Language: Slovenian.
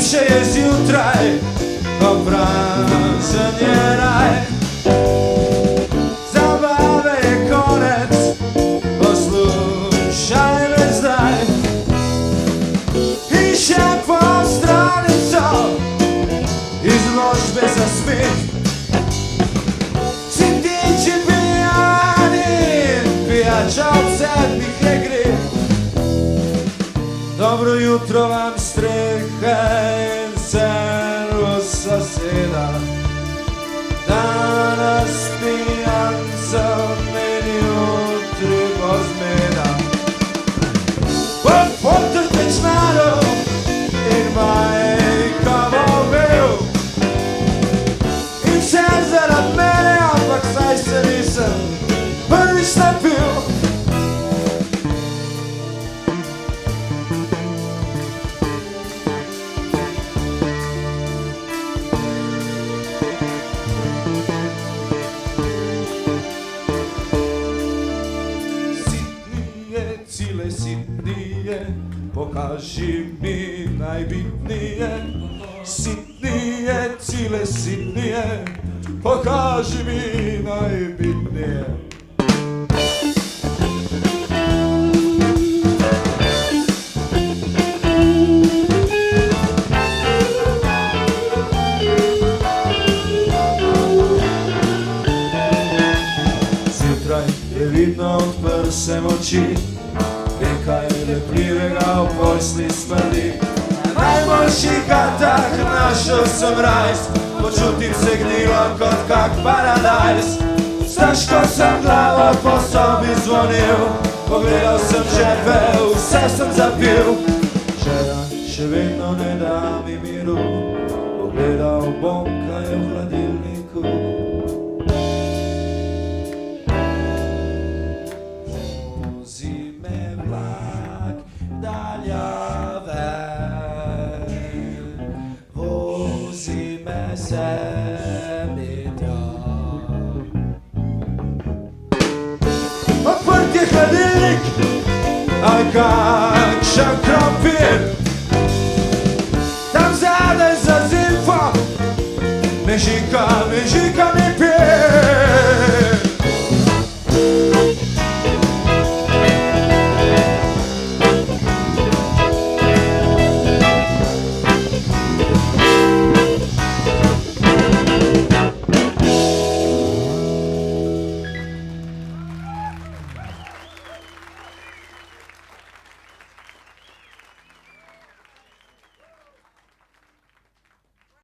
Najlepše je zjutraj, ko prazen je raj. Zabave je konec, poslušaj me zdaj. In še po stranico izložbe za smeh. Cindiči pijani in pijača od 7 je greh. Dobro jutro vam streha in servus soseda. Danes pijancev meni jutri bo zmeda. Potrte čnaro in majka bo bil. In vse zaradi mene, ampak saj se nisem prvič napil. Cile sitnije, pokaži mi najbitnije. Sitnije, cile sitnije, pokaži mi najbitnije. Zjutraj je vidno, odprl sem oči. Nekaj lepljivega v posli smrdi. Na najboljših gatah našel sem rajs. Počutim se gnilo kot kak paradajz. Stežko sem glavo po sobi zvonil. Pogledal sem žepe, vse sem zapil. Žena še vedno ne da mi miru. Pogledal bom, kaj je v hladilniku. Vozi me sebi tja. Odprt je hladilnik, ali kakšen krompir. Tam zadaj za zilfom mežika